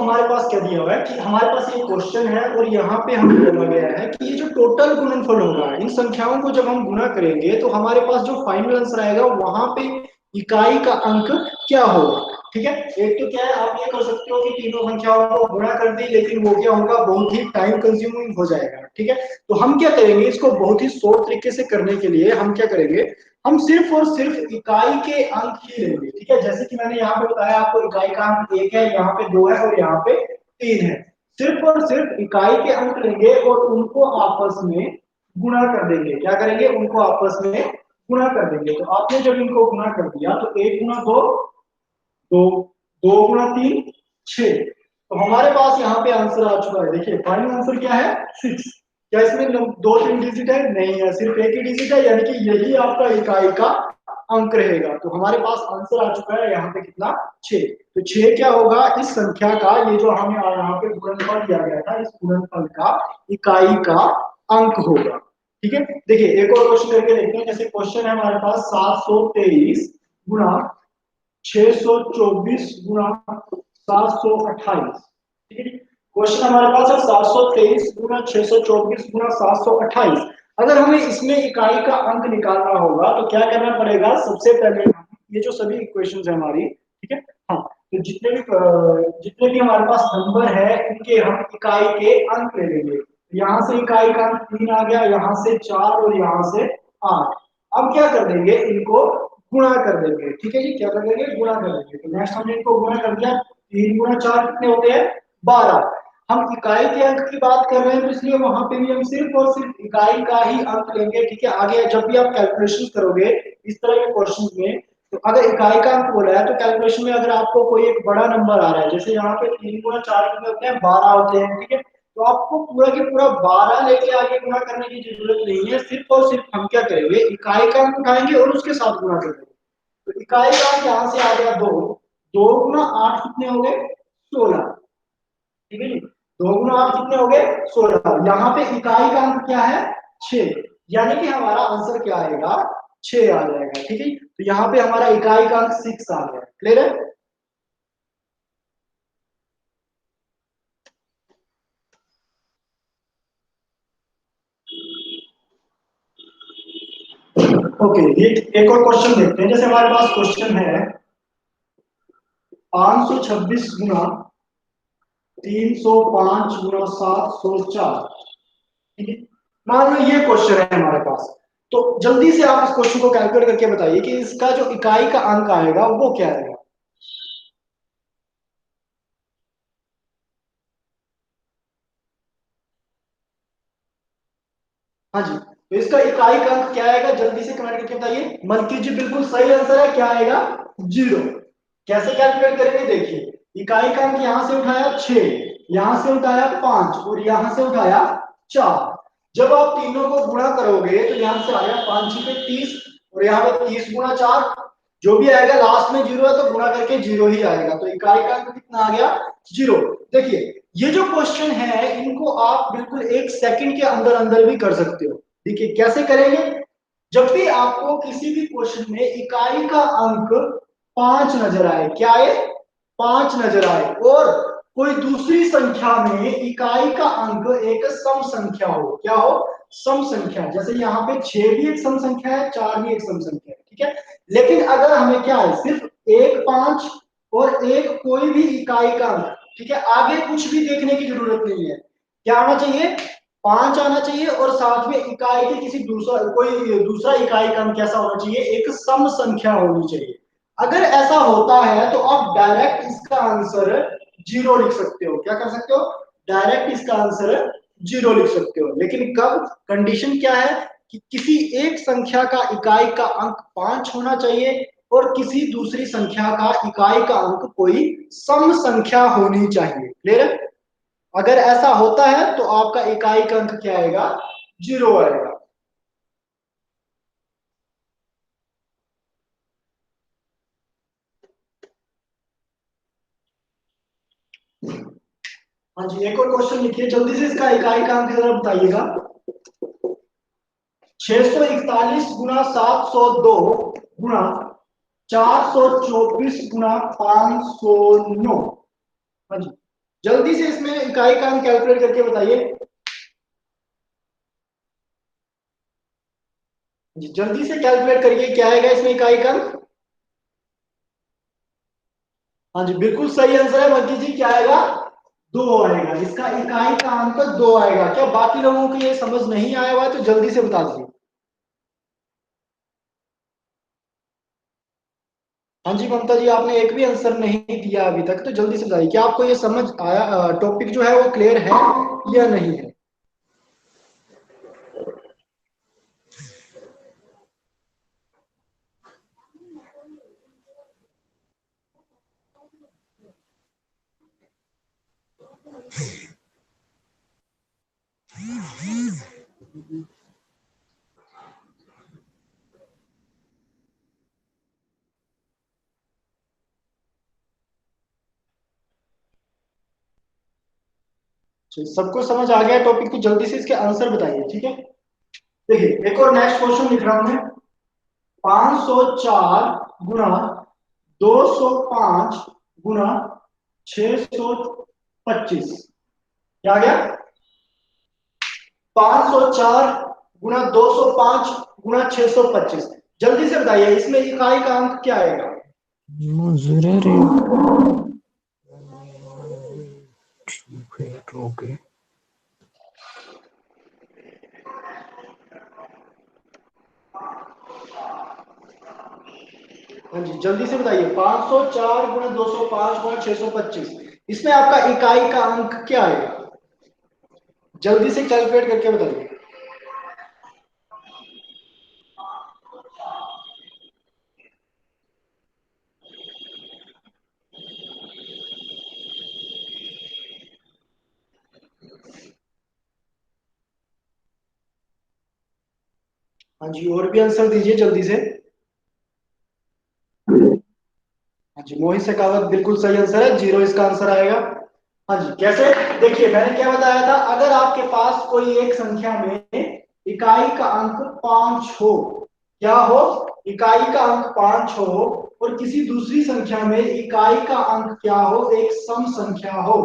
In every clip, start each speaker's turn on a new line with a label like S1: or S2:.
S1: हमारे पास क्या दिया हुआ है कि हमारे पास ये क्वेश्चन है और यहाँ पे हमें बोला गया है कि ये जो टोटल गुणनफल होगा इन संख्याओं को जब हम गुणा करेंगे तो हमारे पास जो फाइनल आंसर आएगा वहां पे इकाई का अंक क्या होगा। ठीक है, एक तो क्या है, आप ये कर सकते हो कि तीनों संख्याओं को गुणा कर दी, लेकिन वो क्या होगा, बहुत ही टाइम कंज्यूमिंग हो जाएगा। ठीक है, तो हम क्या करेंगे, इसको बहुत ही शॉर्ट तरीके से करने के लिए हम क्या करेंगे, हम सिर्फ और सिर्फ इकाई के अंक ही लेंगे। ठीक है, जैसे कि मैंने यहाँ पे बताया आपको, इकाई का अंक 1 है, यहाँ पे 2 है और यहाँ पे 3 है। सिर्फ और सिर्फ इकाई के अंक लेंगे और उनको आपस में गुणा कर देंगे। क्या करेंगे, उनको आपस में गुणा कर देंगे। तो आपने जब इनको गुणा कर दिया तो 1 गुणा 2 2, 2 गुणा 3 6। तो हमारे पास यहाँ पे आंसर आ चुका है। देखिए फाइनल आंसर क्या है, 6। क्या इसमें 2 3 डिजिट है? नहीं है, सिर्फ एक ही डिजिट है, यानी कि यही आपका इकाई का अंक रहेगा। तो हमारे पास आंसर आ चुका है यहाँ पे कितना, 6। तो 6 क्या होगा, इस संख्या का, ये जो हमें यहाँ पे गुणनफल दिया गया था, इस गुणनफल का इकाई का अंक होगा। ठीक है, देखिए एक और क्वेश्चन करके देखते हैं। जैसे क्वेश्चन है हमारे पास 723 गुणा 624 गुणा 728। ठीक है, क्वेश्चन हमारे पास है 723 गुणा 624 गुणा 728। अगर हमें इसमें इकाई का अंक निकालना होगा तो क्या करना पड़ेगा, सबसे पहले ये जो सभी इक्वेशंस है हमारी, ठीक है, हाँ, तो जितने भी हमारे पास नंबर है इनके हम इकाई के अंक ले लेंगे। यहाँ से इकाई का अंक 3 आ गया, यहाँ से 4 और यहाँ से 8। अब क्या कर देंगे, इनको गुणा कर देंगे। ठीक है जी, क्या कर देंगे, गुणा कर देंगे। तो नेक्स्ट हमने इनको गुणा कर दिया, 3 गुणा 4 कितने होते हैं, 12। हम इकाई के अंक की बात कर रहे हैं तो इसलिए वहां पे भी हम सिर्फ और सिर्फ इकाई का ही अंक लेंगे। ठीक है, आगे जब भी आप कैलकुलेशन करोगे इस तरह के क्वेश्चन में, तो अगर इकाई का अंक बोला है तो कैलकुलेशन में अगर आपको कोई एक बड़ा नंबर आ रहा है, जैसे यहाँ पे 3 गुणा 4 कितने होते हैं, 12 होते हैं। ठीक है, तो आपको पूरा की पूरा 12 लेके आगे गुणा करने की जरूरत नहीं है। सिर्फ और सिर्फ हम क्या करेंगे, इकाई का अंक उठाएंगे और उसके साथ गुणा करेंगे। तो इकाई का अंक यहाँ से आ गया 2, 2 गुणा 8 कितने हो गए, 16। ठीक है जी, 2 गुणा 8 कितने हो गए, 16। यहाँ पे इकाई का अंक क्या है, 6, यानी कि हमारा आंसर क्या आएगा, 6 आ जाएगा। ठीक है, तो यहाँ पे हमारा इकाई का अंक 6 आ गया। क्लियर है? ओके, ये एक और क्वेश्चन देखते हैं। जैसे हमारे पास क्वेश्चन है 526 गुणा 305 गुणा 704। ठीक है, मान लो ये क्वेश्चन है हमारे पास, तो जल्दी से आप इस क्वेश्चन को कैलकुलेट करके बताइए कि इसका जो इकाई का अंक आएगा वो क्या आएगा। हाँ जी, तो इसका इकाई का अंक क्या आएगा, जल्दी से कमेंट करके बताइए। मलकी जी बिल्कुल सही आंसर है, क्या आएगा, 0। कैसे कैलकुलेट करेंगे, देखिए इकाई का अंक यहां से उठाया 6, यहां से उठाया 5 और यहां से उठाया 4। जब आप तीनों को गुणा करोगे तो यहां से आया 5 6 30 और यहाँ पे 30 गुणा 4, जो भी आएगा लास्ट में 0 है तो गुणा करके 0 ही आएगा। तो इकाई का अंक कितना आ गया, 0। देखिए ये जो क्वेश्चन है इनको आप बिल्कुल 1 सेकंड के अंदर अंदर भी कर सकते हो। देखिए कैसे करेंगे, जब भी आपको किसी भी क्वेश्चन में इकाई का अंक 5 नजर आए, क्या आए, 5 नजर आए, और कोई दूसरी संख्या में इकाई का अंक एक सम संख्या हो, क्या हो, सम संख्या। जैसे यहाँ पे 6 भी एक सम संख्या है, 4 भी एक सम संख्या है। ठीक है, लेकिन अगर हमें क्या है, सिर्फ एक 5 और एक कोई भी इकाई का अंक, ठीक है, आगे कुछ भी देखने की जरूरत नहीं है, क्या आना चाहिए, 5 आना चाहिए और साथ में इकाई के किसी दूसरा कोई दूसरा इकाई का अंक कैसा होना चाहिए, एक सम संख्या होनी चाहिए। अगर ऐसा होता है तो आप डायरेक्ट इसका आंसर 0 लिख सकते हो। क्या कर सकते हो, डायरेक्ट इसका आंसर 0 लिख सकते हो। लेकिन कब, कंडीशन क्या है कि किसी एक संख्या का इकाई का अंक 5 होना चाहिए और किसी दूसरी संख्या का इकाई का अंक कोई सम संख्या होनी चाहिए। क्लियर है? अगर ऐसा होता है तो आपका इकाई का अंक क्या आएगा, 0 आएगा। हाँ जी, एक और क्वेश्चन लिखिए जल्दी से, इसका इकाई का अंक जरा बताइएगा। 641 गुणा 702 गुणा 424 गुणा 509। हाँ जी, जल्दी से इसमें इकाई का अंक कैलकुलेट करके बताइए जी, जल्दी से कैलकुलेट करिए क्या आएगा इसमें इकाई का अंक। हाँ जी बिल्कुल सही आंसर है बल्कि जी, क्या आएगा 2 आएगा, इसका इकाई का अंक 2 आएगा। क्या बाकी लोगों को ये समझ नहीं आया हुआ है तो जल्दी से बता दीजिए। हाँ जी ममता जी, आपने एक भी आंसर नहीं दिया अभी तक, तो जल्दी से बताइए क्या आपको ये समझ आया, टॉपिक जो है वो क्लियर है या नहीं है। सबको समझ आ गया टॉपिक, तो जल्दी से इसके आंसर बताइए, ठीक है। देखिए एक और नेक्स्ट क्वेश्चन लिख रहा हूं मैं। 504 गुणा 205 गुणा 625, क्या आ गया 504 गुणा 205 गुणा 625। जल्दी से बताइए इसमें इकाई का अंक क्या आएगा। हाँ जी जल्दी से बताइए 504 गुणा 205 गुणा 625, इसमें आपका इकाई का अंक क्या आएगा, जल्दी से कैलकुलेट करके बताइए। हाँ जी और भी आंसर दीजिए जल्दी से। हाँ जी मोहित शेखावत बिल्कुल सही आंसर है, 0 इसका आंसर आएगा। हाँ जी कैसे, देखिए मैंने क्या बताया था, अगर आपके पास कोई एक संख्या में इकाई का अंक 5 हो, क्या हो, इकाई का अंक 5 हो, और किसी दूसरी संख्या में इकाई का अंक क्या हो, एक सम संख्या हो,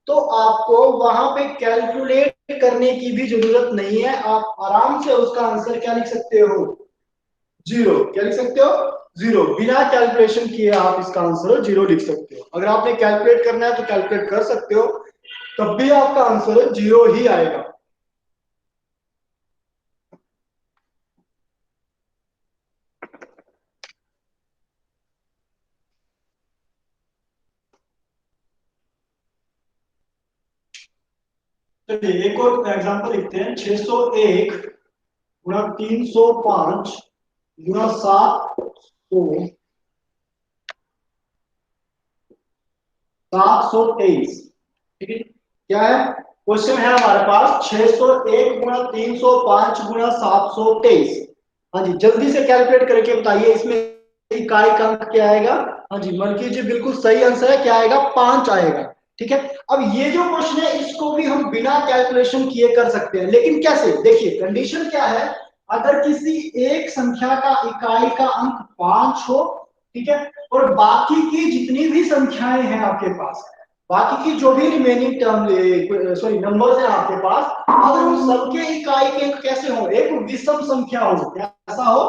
S1: तो आपको वहां पे कैलकुलेट करने की भी जरूरत नहीं है, आप आराम से उसका आंसर क्या लिख सकते हो, 0। क्या लिख सकते हो, 0, बिना कैलकुलेशन किए आप इसका आंसर 0 लिख सकते हो। अगर आपने कैलकुलेट करना है तो कैलकुलेट कर सकते हो, तब भी आपका आंसर 0 ही आएगा। चलिए एक और एग्जांपल लिखते हैं। 601 गुणा 305 गुणा 723, ठीक है। क्या है क्वेश्चन है हमारे पास, 601 गुणा 305 गुणा 723। हाँ जी जल्दी से कैलकुलेट करके बताइए इसमें इकाई का अंक क्या आएगा। हाँ जी मलकी जी बिल्कुल सही आंसर है, क्या आएगा 5 आएगा, ठीक है। अब ये जो क्वेश्चन है इसको भी हम बिना कैलकुलेशन किए कर सकते हैं, लेकिन कैसे, देखिए कंडीशन क्या है, अगर किसी एक संख्या का इकाई का अंक 5 हो, ठीक है, और बाकी की जितनी भी संख्याएं हैं आपके पास, बाकी की जो भी रिमेनिंग टर्म सॉरी नंबर्स हैं आपके पास, अगर उन सबके इकाई के अंक कैसे हो, एक विषम संख्या हो, कैसा हो,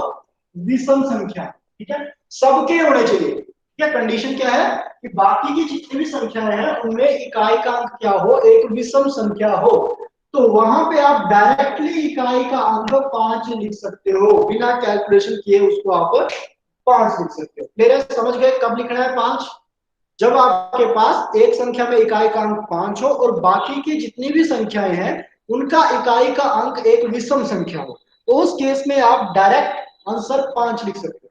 S1: विषम संख्या, ठीक है, सबके होने चाहिए, ठीक है। कंडीशन क्या है कि बाकी की जितनी भी संख्याएं हैं उनमें इकाई का अंक क्या हो, एक विषम संख्या हो, तो वहां पे आप डायरेक्टली इकाई का अंक 5 लिख सकते हो, बिना कैलकुलेशन किए उसको आप 5 लिख सकते हो। मेरे समझ गए कब लिखना है 5, जब आपके पास एक संख्या में इकाई का अंक 5 हो और बाकी की जितनी भी संख्याएं हैं उनका इकाई का अंक एक विषम संख्या हो, तो उस केस में आप डायरेक्ट आंसर 5 लिख सकते हो।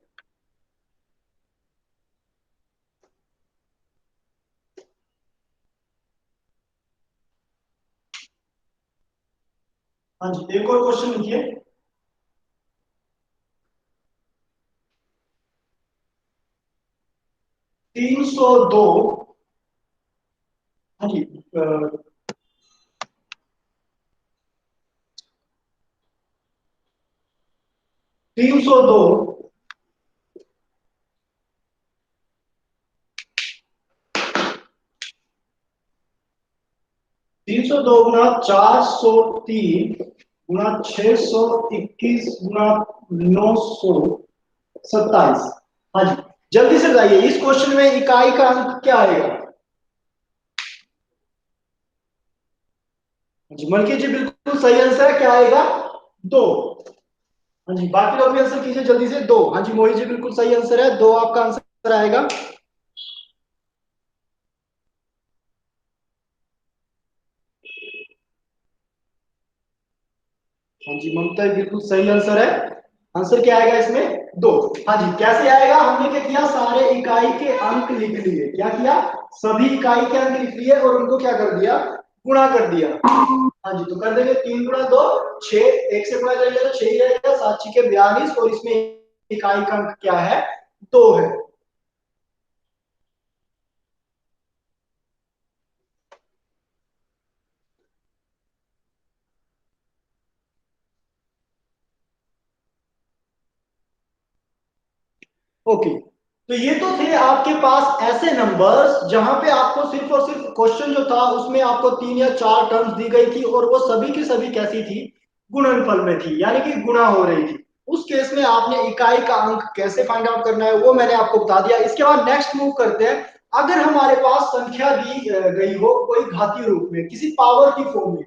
S1: हाँ जी एक और क्वेश्चन लिखिए। 302, हाँ जी 302, 302 गुना 403 गुना 621 गुना 927। हाँ जी, जल्दी से बताइए इस क्वेश्चन में इकाई का अंक क्या आएगा। जी मलकी जी बिल्कुल सही आंसर है, क्या आएगा? 2। हाँ जी, बाकी लोग भी आंसर कीजिए जल्दी से। 2। हाँ जी मोहित जी बिल्कुल सही आंसर है, 2 आपका आंसर आएगा। हाँ जी ममता जी बिल्कुल सही आंसर है। आंसर क्या आएगा इसमें? 2। हाँ जी, कैसे आएगा? हमने क्या किया, सारे इकाई के अंक लिख लिए। क्या किया? सभी इकाई के अंक लिख लिए और उनको क्या कर दिया? गुणा कर दिया। हाँ जी, तो कर देंगे 3 गुणा 2 6, 1 से गुणा करेंगे तो 6 ही रहेगा, 7 6 42 और इसमें इकाई का अंक क्या है? 2 है। ओके, तो ये तो थे आपके पास ऐसे नंबर्स जहां पे आपको सिर्फ और सिर्फ क्वेश्चन जो था उसमें आपको 3 या 4 टर्म्स दी गई थी और वो सभी की सभी कैसी थी? गुणनफल में थी, यानी कि गुणा हो रही थी। उस केस में आपने इकाई का अंक कैसे फाइंड आउट करना है वो मैंने आपको बता दिया। इसके बाद नेक्स्ट मूव करते हैं। अगर हमारे पास संख्या दी गई हो कोई घातीय रूप में, किसी पावर की फॉर्म में,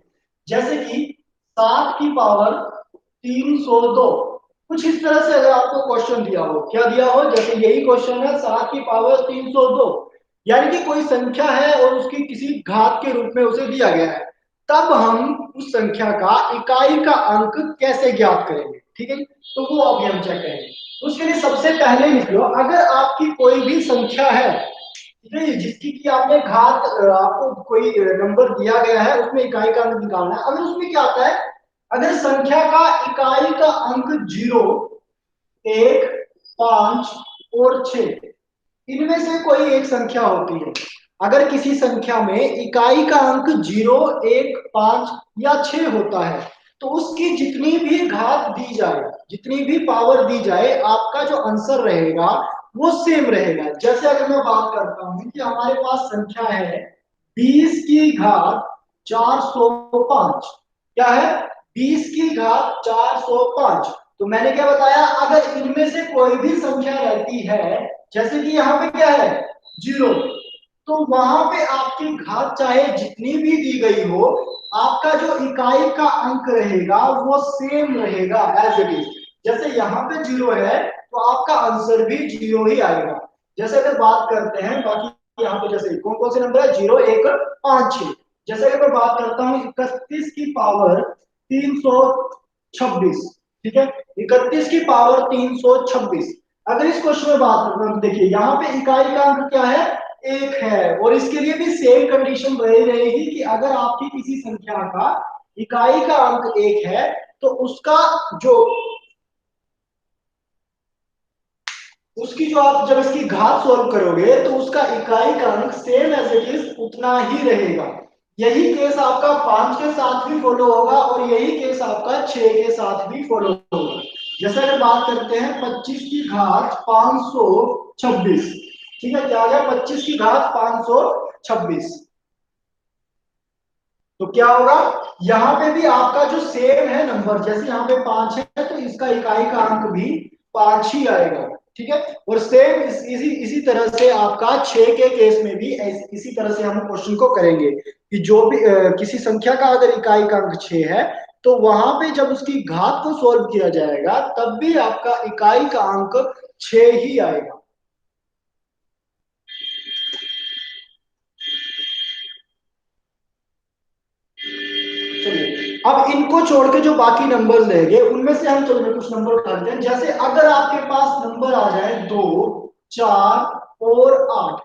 S1: जैसे कि 7 की पावर 302, कुछ इस तरह से अगर आपको क्वेश्चन दिया हो, क्या दिया हो, जैसे यही क्वेश्चन है 7 की पावर 302, यानी कि कोई संख्या है और उसकी किसी घात के रूप में उसे दिया गया है, तब हम उस संख्या का इकाई का अंक कैसे ज्ञात करेंगे? ठीक है, तो वो अभी हम चेक करेंगे। उसके लिए सबसे पहले लिख लो, अगर आपकी कोई भी संख्या है, ठीक है, जिसकी की आपने घात आपको कोई नंबर दिया गया है उसमें इकाई का अंक निकालना है, अगर उसमें क्या आता है, अगर संख्या का इकाई का अंक 0, 1, 5 और 6, इनमें से कोई एक संख्या होती है, अगर किसी संख्या में इकाई का अंक 0, 1, 5 या 6 होता है, तो उसकी जितनी भी घात दी जाए, जितनी भी पावर दी जाए, आपका जो आंसर रहेगा वो सेम रहेगा। जैसे अगर मैं बात करता हूं कि हमारे पास संख्या है 20 की घात 405, क्या है? 20 की घात 405। तो मैंने क्या बताया, अगर इनमें से कोई भी संख्या रहती है, जैसे कि यहाँ पे क्या है? 0, तो वहां पे आपकी घात चाहे जितनी भी दी गई हो, आपका जो इकाई का अंक रहेगा वो सेम रहेगा एज इट इज। जैसे यहाँ पे 0 है तो आपका आंसर भी 0 ही आएगा। जैसे अगर बात करते हैं बाकी यहाँ पे, जैसे कौन कौन से नंबर है? 0, 1, 5, 6। जैसे अगर मैं बात करता हूँ 31 की पावर 326, ठीक है, 31 की पावर 326, अगर इस क्वेश्चन में बात करते हैं, देखिए यहाँ पे इकाई का अंक क्या है? 1 है, और इसके लिए भी सेम कंडीशन वही रहेगी कि अगर आपकी किसी संख्या का इकाई का अंक 1 है तो उसका जो उसकी जो आप जब इसकी घात सॉल्व करोगे तो उसका इकाई का अंक सेम एज इट इज उतना ही रहेगा। यही केस आपका 5 के साथ भी फॉलो होगा और यही केस आपका 6 के साथ भी फॉलो होगा। जैसे अगर बात करते हैं 25 की घात 526, ठीक है, क्या आ गया? 25 की घात 526, तो क्या होगा? यहाँ पे भी आपका जो सेम है नंबर, जैसे यहाँ पे 5 है तो इसका इकाई का अंक भी 5 ही आएगा। ठीक है, और सेम इसी तरह से आपका 6 के केस में भी इसी तरह से हम क्वेश्चन को करेंगे कि जो भी किसी संख्या का अगर इकाई का अंक 6 है तो वहां पे जब उसकी घात को सॉल्व किया जाएगा तब भी आपका इकाई का अंक 6 ही आएगा। चलिए, अब इनको छोड़ के जो बाकी नंबर्स रहेंगे उनमें से हम चलिए कुछ नंबर उठाते हैं। जैसे अगर आपके पास नंबर आ जाए 2, 4 और 8,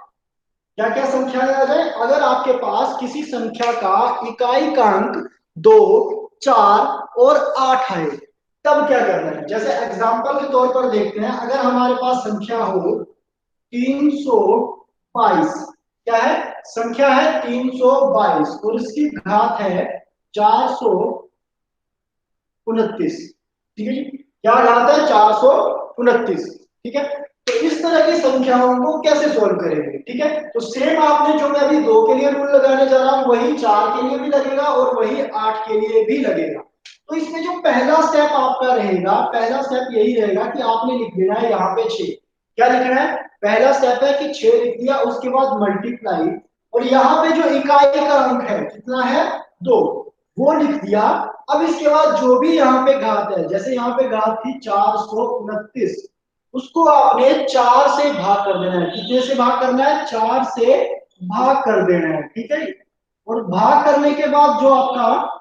S1: क्या क्या संख्या आ जाए? अगर आपके पास किसी संख्या का इकाई का अंक 2, 4 और 8 आए, तब क्या करना है? जैसे एग्जांपल के तौर पर देखते हैं, अगर हमारे पास संख्या हो 322, क्या है? संख्या है 322 और इसकी घात है 429, ठीक है जी, क्या घात है? 429, ठीक है। तो इस तरह की संख्याओं को कैसे सोल्व करेंगे, ठीक है। तो सेम आपने जो मैं अभी 2 के लिए रूल लगाने जा रहा हूं वही 4 के लिए भी लगेगा और वही 8 के लिए भी लगेगा। तो इसमें जो पहला स्टेप आपका रहेगा, पहला स्टेप यही रहेगा कि आपने लिख देना है यहाँ पे 6। क्या लिखना है, पहला स्टेप है कि 6 लिख दिया, उसके बाद मल्टीप्लाई, और यहाँ पे जो इकाई का अंक है कितना है 2, वो लिख दिया। अब इसके बाद जो भी यहाँ पे घात है, जैसे यहाँ पे घात थी 429, उसको आपने 4 से भाग कर देना है। कितने से भाग करना है, 4 से भाग कर देना है, ठीक है। और भाग करने के बाद जो आपका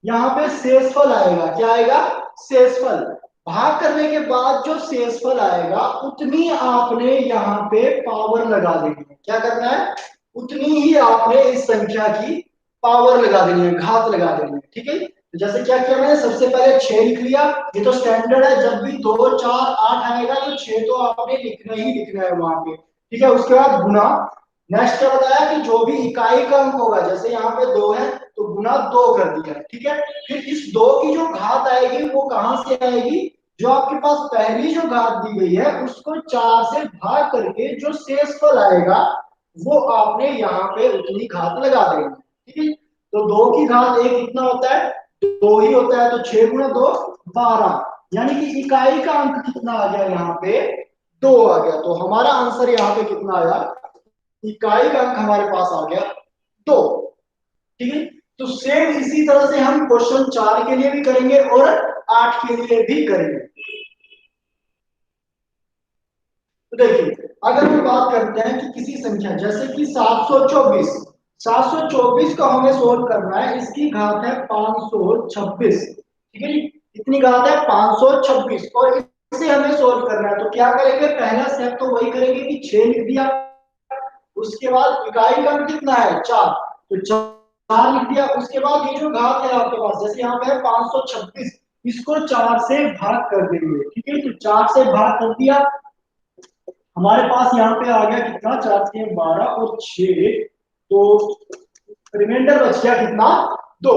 S1: यहाँ पे शेषफल आएगा, क्या आएगा, शेषफल। भाग करने के बाद जो शेषफल आएगा उतनी आपने यहाँ पे पावर लगा देनी है। क्या करना है, उतनी ही आपने इस संख्या की पावर लगा देनी है, घात लगा देनी है, ठीक है। तो जैसे क्या किया मैंने, सबसे पहले 6 लिख लिया, ये तो स्टैंडर्ड है, जब भी 2 4 8 आएगा तो 6 तो आपने लिखना ही लिखना है वहां पे, ठीक है। उसके बाद गुना, नेक्स्ट क्या बताया कि जो भी इकाई का अंक होगा, जैसे यहाँ पे 2 है तो गुना 2 कर दिया, ठीक है। फिर इस 2 की जो घात आएगी वो कहां से आएगी, जो आपके पास पहली जो घात दी गई है उसको 4 से भाग करके जो शेषफल आएगा वो आपने यहाँ पे उतनी घात लगा देनी है, ठीक है। तो 2 की घात 1 कितना होता है, 2 ही होता है, तो 6 गुना 2 12, यानी कि इकाई का अंक कितना आ गया यहाँ पे 2 आ गया। तो हमारा आंसर यहाँ पे कितना आया, इकाई का अंक हमारे पास आ गया 2, ठीक है। तो सेम इसी तरह से हम क्वेश्चन 4 के लिए भी करेंगे और 8 के लिए भी करेंगे। तो देखिए, अगर हम बात करते हैं कि किसी संख्या जैसे कि 724, 724 को हमें सोल्व करना है, इसकी घात है 526, ठीक है जी। इतनी घात है 526 और इसे हमें सोल्व करना है, तो क्या करेंगे, पहला स्टेप तो वही करेंगे कि 6 लिख दिया, उसके बाद इकाई का अंक कितना है 4, तो 4 लिख दिया, उसके बाद ये जो घात है आपके पास, जैसे यहाँ पे है 526, इसको 4 से भाग कर देंगे, ठीक है। तो 4 से भाग कर दिया, हमारे पास यहाँ पे आ गया कितना, 4 से 12 और 6, तो रिमाइंडर बच गया कितना, 2।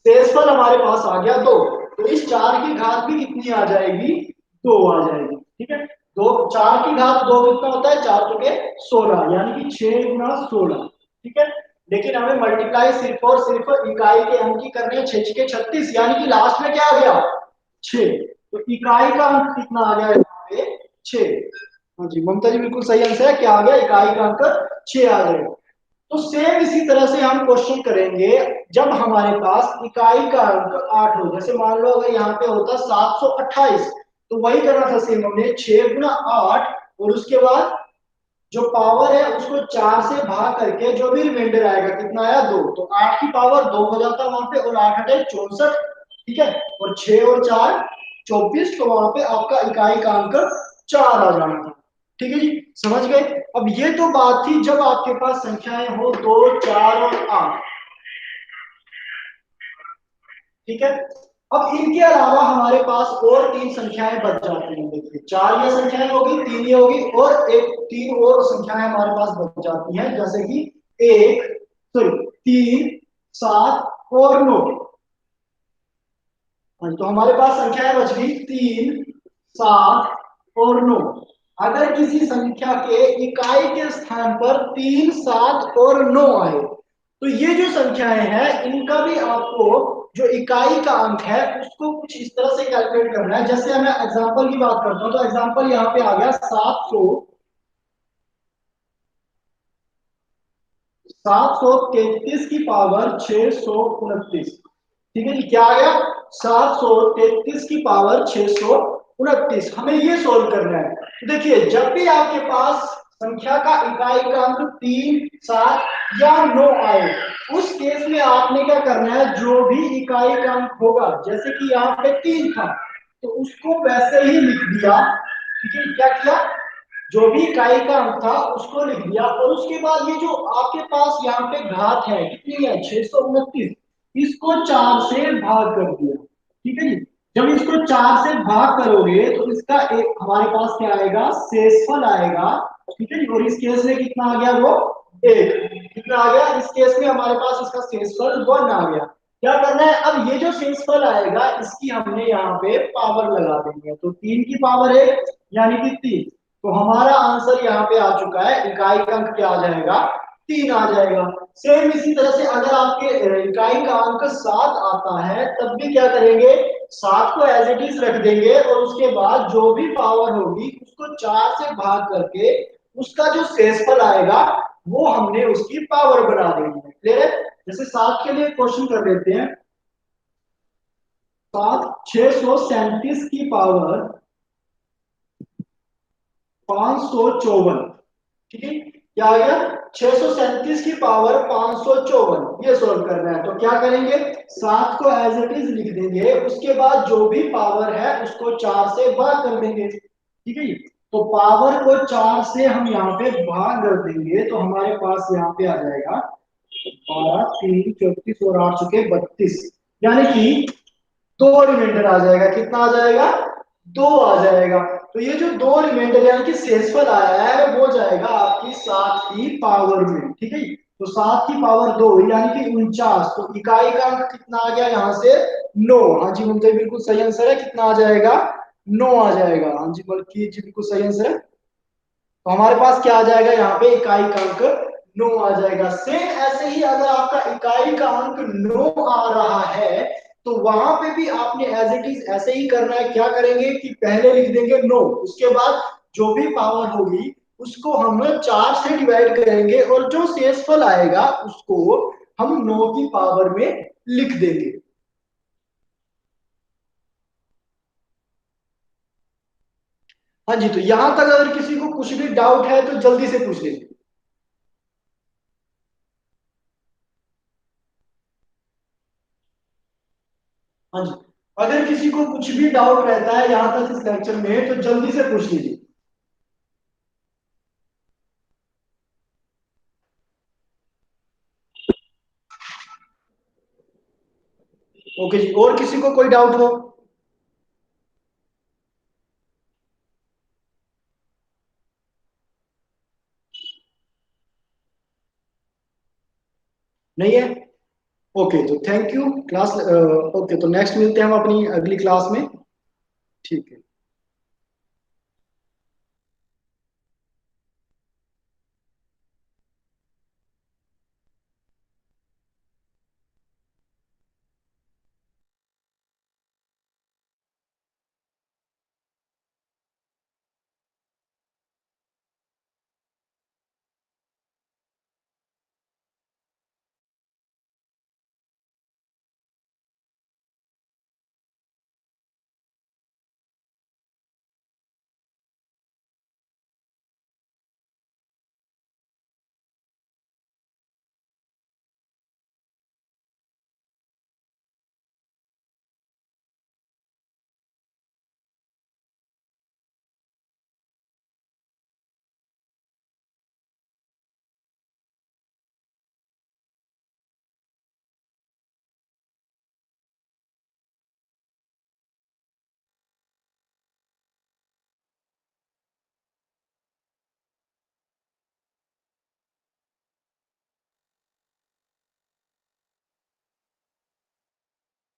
S1: शेषफल हमारे पास आ गया 2, तो इस 4 की घात भी कितनी आ जाएगी, 2 आ जाएगी, ठीक है। दो 4 की घात 2 कितना होता है, 4 तो के 16, यानी कि 6 गुना 16, ठीक है। लेकिन हमें मल्टीप्लाई सिर्फ और सिर्फ इकाई के अंक की करनी है, 6 के 36, यानी कि लास्ट में क्या आ गया 6, तो इकाई का अंक कितना आ गया यहाँ पे 6। हाँ जी ममता जी बिल्कुल सही आंसर है, क्या आ गया, इकाई का अंक 6 आ गया। तो सेम इसी तरह से हम क्वेश्चन करेंगे जब हमारे पास इकाई का अंक 8 हो। जैसे मान लो अगर यहाँ पे होता 728, तो वही करना था सेम, हमने 6 गुना 8 और उसके बाद जो पावर है उसको 4 से भाग करके जो भी रिमाइंडर आएगा कितना आया 2, तो 8 की पावर 2 हो जाता वहां पे, और 8 8 64, ठीक है, और 6 और 4 24, तो वहां पे आपका इकाई का अंक 4 आ जाना था, ठीक है जी, समझ गए। अब ये तो बात थी जब आपके पास संख्याएं हो 2 4 और 8, ठीक है। अब इनके अलावा हमारे पास और 3 संख्याएं बच जाती हैं, देखिए 4 ये संख्याएं होगी, 3 ये होगी, और एक 3 और संख्याएं हमारे पास बच जाती हैं, जैसे कि 1 सॉरी 3 7 और 9। तो हमारे पास संख्याएं बच गई 3 7 और 9। अगर किसी संख्या के इकाई के स्थान पर 3 7 और 9 आए, तो ये जो संख्याएं हैं इनका भी आपको जो इकाई का अंक है उसको कुछ इस तरह से कैलकुलेट करना है। जैसे मैं एग्जांपल की बात करता हूं, तो एग्जांपल यहाँ पे आ गया 733 की पावर 629, ठीक है जी, क्या आ गया 733 की पावर 629, हमें ये सोल्व करना है। तो देखिए जब भी आपके पास संख्या का इकाई का अंक 3 7 या 9 आए, उस केस में आपने क्या करना है, जो भी इकाई का अंक होगा, जैसे कि यहाँ पे 3 था तो उसको वैसे ही लिख दिया, ठीक है। क्या किया, जो भी इकाई का अंक था उसको लिख दिया, और उसके बाद ये जो आपके पास यहाँ पे घात है कितनी है 629, इसको 4 से भाग कर दिया, ठीक है जी। जब इसको 4 से भाग करोगे तो इसका एक हमारे पास क्या आएगा, शेषफल आएगा, ठीक है जी। और इस केस में कितना आ गया, वो 1, कितना आ गया, इस केस में हमारे पास इसका शेषफल 1 आ गया। क्या करना है, अब ये जो शेषफल आएगा इसकी हमने यहाँ पे पावर लगा देंगे, तो 3 की पावर 1 यानी कि 3। तो हमारा आंसर यहाँ पे आ चुका है, इकाई का अंक क्या आ जाएगा, 3 आ जाएगा। सेम इसी तरह से अगर आपके इकाई का अंक 7 आता है तब भी क्या करेंगे, 7 को एज इट इज रख देंगे और उसके बाद जो भी पावर होगी उसको 4 से भाग करके उसका जो शेषफल आएगा वो हमने उसकी पावर बना देनी है। क्लियर है? जैसे 7 के लिए क्वेश्चन कर लेते हैं। 637 की पावर 554, ठीक है, क्या आ गया, 637 की पावर 554, ये सोल्व करना है। तो क्या करेंगे, 7 को एज इट इज लिख देंगे, उसके बाद जो भी पावर है उसको 4 से भाग कर देंगे, ठीक है। तो पावर को 4 से हम यहाँ पे भाग कर देंगे तो हमारे पास यहाँ पे आ जाएगा 12, 3, 34 और 8 चुके 32, यानी कि दो रिमाइंडर आ जाएगा। कितना आ जाएगा, दो आ जाएगा। तो ये जो दो रिमाइंडर यानी कि शेषफल आया है वो जाएगा आपकी 7 की पावर में, ठीक है। तो 7 की पावर 2 यानी कि 49। तो इकाई का अंक कितना आ गया यहाँ से, 9। हाँ जी मुमताज बिल्कुल सही आंसर है, कितना आ जाएगा, 9 आ जाएगा। हाँ जी बल्कि जी बिल्कुल सही आंसर है। तो हमारे पास क्या आ जाएगा यहाँ पे, इकाई का अंक 9 आ जाएगा। सेम ऐसे ही अगर आपका इकाई का अंक 9 आ रहा है तो वहां पे भी आपने एज इट इज ऐसे ही करना है। क्या करेंगे कि पहले लिख देंगे 9, उसके बाद जो भी पावर होगी उसको हम 4 से डिवाइड करेंगे और जो शेषफल आएगा उसको हम 9 की पावर में लिख देंगे। हाँ जी, तो यहां तक अगर किसी को कुछ भी डाउट है तो जल्दी से पूछ लीजिए। हाँ जी, अगर किसी को कुछ भी डाउट रहता है यहां तक इस लेक्चर में तो जल्दी से पूछ लीजिए। ओके जी, और किसी को कोई डाउट हो? नहीं है? ओके, तो थैंक यू क्लास। ओके, तो नेक्स्ट मिलते हैं हम अपनी अगली क्लास में। ठीक है।